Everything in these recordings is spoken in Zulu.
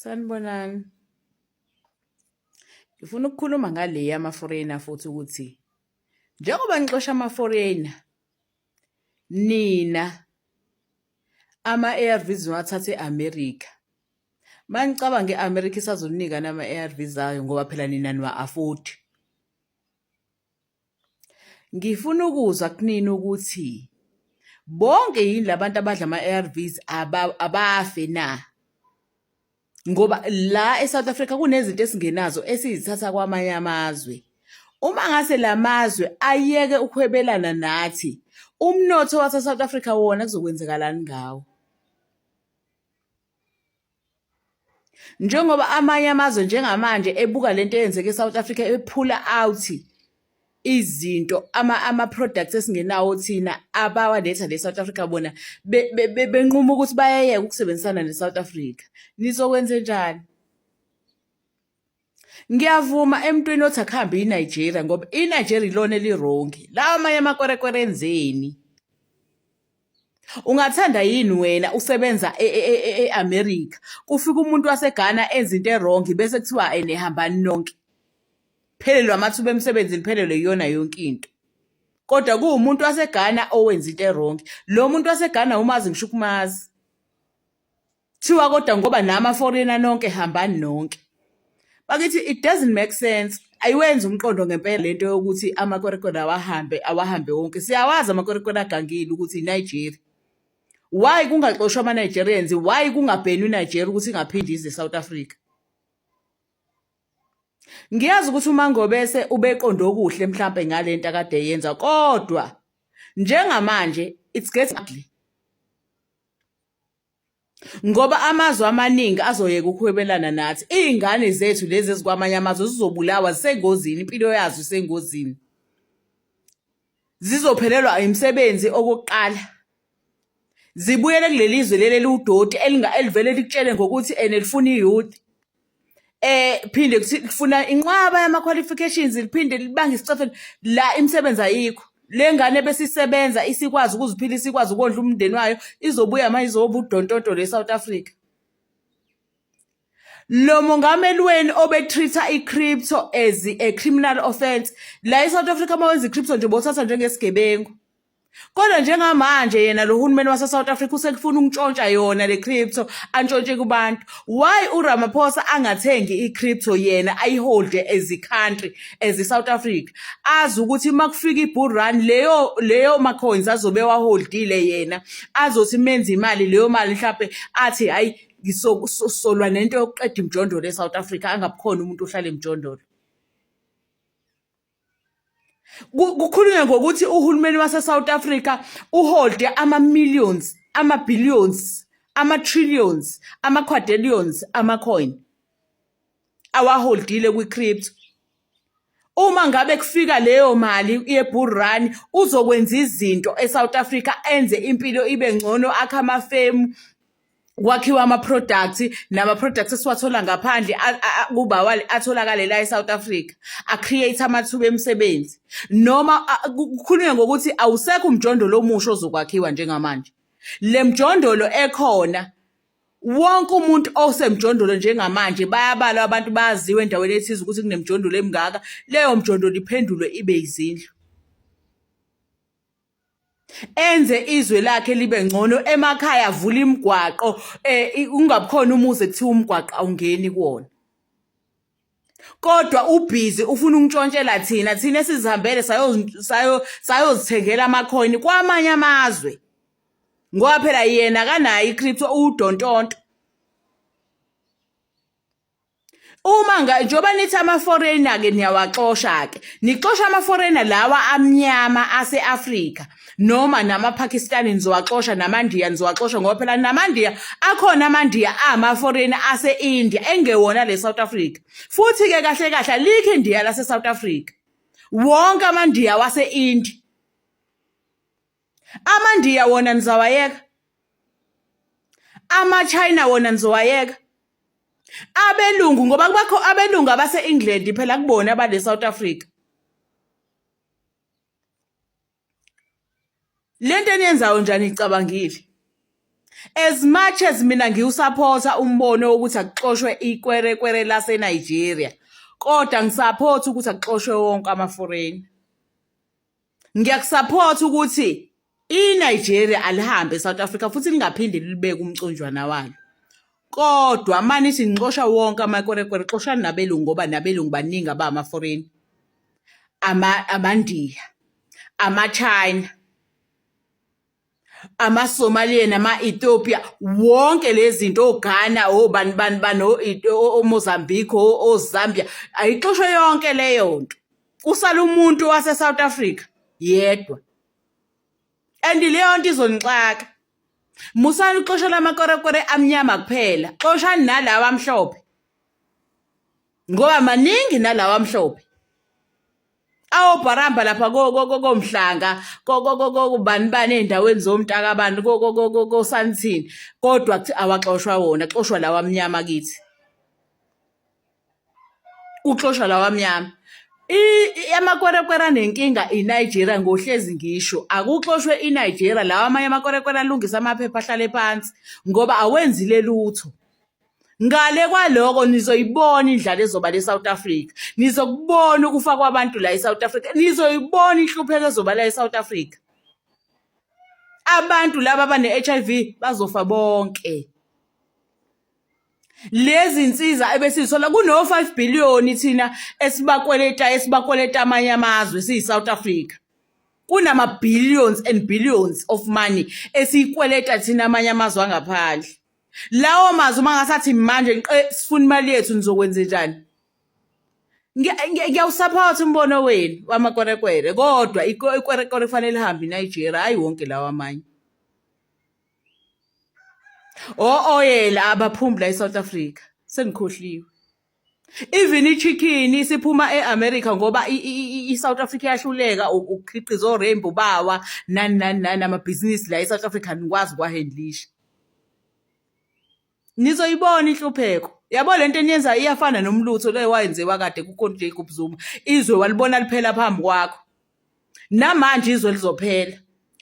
Sanibonani. Ngifuna ukukhuluma ngale yama-foreigner futhi ukuthi njengoba nixosha ama-foreigner nina ama-A_R_Vs niwathathe e-America. Manicabanga i-America isazoninika nama-A_R_Vs ayo ngoba phela nina niwa-afford. Ngifuna ukuzwa kunina ukuthi bonke yini labantu abadla ama-A_R_Vs abafe na? Ngoba la eSouth Africa kunezinto esingenazo esizithatha kwamanye amazwe. Uma ngase lamazwe ayeke ukuhwebelana nathi, umnotho wase-South Africa wona kuzokwenzekalani ngawo? Njengoba amanye amazwe njengamanje ebuka lento eyenzeke eSouth Africa ephula out izinto ama-products esingenawo thina abawaletha le-South Africa bona benquma ukuthi bayayeka ukusebenzisana ne-South Africa. Nizokwenze njani? Ngiyavuma emntwini othi akuhambe iNigeria ngoba iNigeria ilona elirongi. Lawa amanye amakwerekwere enzeni? Ungathanda yini wena usebenza e-America kufika umuntu waseGhana enza into erongi bese kuthiwa nehambani nonke? Phelelwe amathuba emsebenzini, phelelwe iyona yonke into. Kodwa kuwumuntu waseGhana owenza into erongi. Lo muntu waseGhana umazi ngisho ukumazi. Thiwa kodwa ngoba nama-foreigner nonke hambani nonke. Bakithi it doesn't make sense. Ayiwenzi umqondo ngempela lento yokuthi amakwerekwere awahambe wonke. Siyawazi amakwerekwere agangile ukuthi iNigeria. Why kungaxoshwa ama-Nigerians? Why kungabhenwi iNigeria ukuthi ingaphindi ize eSouth Africa? Ngiyazi ukuthi uMangobese ubeqonde okuhle mhlambe ngalento akade eyenza, kodwa njengamanje it's getting ugly. Ngoba amazwe amaningi azoyeka ukuhwebelana nathi. Izingane zethu lezi ezikwamanye amazwe zizobulawa zisengozini, impilo yazo isengozini. Zizophelelwa imisebenzi okokuqala. Zibuyele kuleli zwe leli udoti elivele likutshele ngokuthi lifuna iyouth. Phinde kufuna inqwaba yama-qualifications, liphinde libange isicathulo la imisebenzi ayikho. Le ngane besisebenza isikwazi ukuziphila, isikwazi ukondla umndeni wayo, izobuya manje izoba udontonto le-South Africa. Lo mongameli wenu obetreat-a i-crypto as a criminal offense, la eSouth Africa mawenza i-crypto nje bothatha njengesigebengu. Kodwa njengamanje yena lo hulumeni wase-South Africa usekufuna ukutshontsha yona le crypto, antshontshe kubantu. Why uRamaphosa angathengi i-crypto yena ayiholde as i-country, as i-South Africa? Azi ukuthi uma kufika i-bull run leyo ma-coins azobe waholdile yena, azothi menza imali leyo mali mhlampe athi hayi ngisolwa nento yokuqeda imjondolo e-South Africa, angabukhona umuntu ohlala emjondolo. Kukhulunywa ngokuthi uhulumeni wase-South Africa uholde ama-millions, ama-billions, ama-trillions, ama-quadrillions, ama-coin awaholdile kwi-crypto. Uma ngabe kufika leyo mali ye-bull run, uzokwenza izinto e-South Africa, enze impilo ibe ngcono, akha amafemu, kwakhiwa ama-products, nama-products esiwathola ngaphandle kuba atholakale la eSouth Africa, a-create amathuba emsebenzi. Noma kukhulunywa ngokuthi awusekho umjondolo omusha ozokwakhiwa njengamanje. Le mjondolo ekhona, wonke umuntu osemjondolo njengamanje bayabalwa abantu bayaziwa endaweni ethize ukuthi kunemjondolo emingaka, leyo mjondolo iphendulwe ibe izindlu. Enze izwe lakhe libe ngcono, emakhaya avula imigwaqo, ungabukhona umuzi ekuthiwa umgwaqo awungeni kuwona. Kodwa ubhizi ufuna ukuntshontshela thina esizihambele sayozithengela ama-coin kwamanye amazwe. Ngoba phela yena kanayo i-crypto udontonto. Njoba nithi ama-foreigner-ke niyawaxosha-ke, nixosha ama-foreigner lawa amnyama ase-Afrika noma nama-Pakistani nizowaxosha, namaNdiya nizowaxosha ngoba phela namaNdiya akhona amaNdiya ama-foreigner ase-India engewona le-South Africa. Futhi-ke kahle kahle alikho iNdiya lase-South Africa. Wonke amaNdiya wase-India. AmaNdiya wona nizawayeka? Ama-China wona nizowayeka? Abelungu ngoba kubakho abelungu abase-England phela kubona abale South Africa. Lento eniyenzayo njani icabangile? As much as mina ngiwusupporta umbono wokuthi akuxoshwe ikwerekwere lase-Nigeria, kodwa ngisupporta ukuthi akuxoshwe wonke ama-foreign. Ngiyakusupport ukuthi iNigeria alihambe eSouth Africa futhi lingaphinde libeke umconjwana walo. Kodwa manithi ngixosha wonke amakwerekwere, xoshani nabelungu ngoba nabelungu baningi abama-foreign. AmaNdiya, AmaChina, AmaSomalia nama-Ethiopia, wonke lezi zinto oGhana, obani oMozambique, oZambia, ayixoshwe yonke leyo nto. Usala umuntu wase-South Africa yedwa. And leyo nto izonixaka. Musani uxosha lamakwerekwere amnyama kuphela. Xoshani nalawa amhlophe. Ngoba maningi nalawa amhlophe. Awobharamba lapha komhlanga bani endaweni zomntaka abantu koSandton, kodwa awaxoshwa wona, xoshwa lawa amnyama kithi. Uxoshwa lawa amnyama. Amakwerekwere anenkinga iNigeria ngohlezi ngisho akuxoshwe iNigeria, lawa amanye amakwerekwere alungisa amaphepha ahlale phansi ngoba awenzile lutho. Ngale kwaloko nizoyibona indlala ezoba leSouth Africa, nizokubona ukufa kwabantu la eSouth Africa, nizoyibona inhlupheko ezoba la eSouth Africa. Abantu laba abane-HIV bazofa bonke. Lezi nsizwa ebesizola kuno 5 billion thina esibakweleta amanye amazwe siyiSouth Africa. Kunama billions and billions of money esikweleta thina amanye amazwe angaphandle. Lawo mazwe mangasathi manje sifuna imali yethu nizokwenza njani? Ngiyawusupport umbono wenu wamakwerekwere, kodwa ikwerekwere kufanele ihambe eNigeria, hayi wonke lawa amanye. Oyela abaphumbula eSouth Africa senikhohliwe. Even ichicken isiphuma eAmerica ngoba iSouth Africa yahluleka ukukhiqiza orainbow bawa nani amabhizinisi la eSouth Africa nikwazi kwahandlisha. Nizoyibona inhlupheko. Yabo lento eniyenza iyafana nomlutho le wayenziwa kade kukhona Jacob Zuma. Izwe walibona liphela phambi kwakho. Namanje izwe lizophela.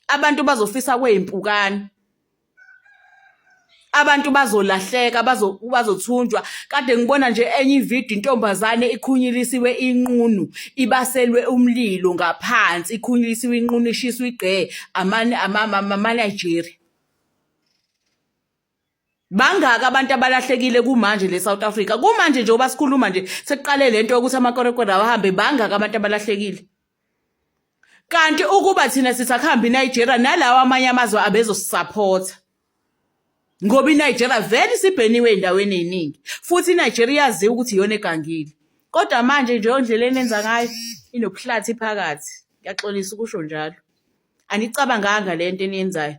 Abantu bazofisa kweimpukani. Abantu bazolahleka, bazothunjwa. Kade ngibona nje enye ivideo intombazane ikhunyilisiwe inqunu, ibaselwe umlilo ngaphansi, ikhunyilisiwe inqunu ishiswe igqe ama-Nigeria. Bangaka abantu abalahlekile kumanje leSouth Africa. Kumanje nje obasikhuluma nje sekuqale lento ukuthi amakwerekwere awahambe, bangaka abantu abalahlekile. Kanti ukuba thina sisakhamba eNigeria nalawa amanye amazwe abezosupporta. Ngoba iNigeria vele sibheniwe endaweni eziningi, futhi iNigeria yaziwa ukuthi iyona egangile. Kodwa manje nje ondleleni enza ngayo inobuhlathi phakathi. Ngiyaxolisa ukusho njalo. Anicabanganga lento eniyenzayo.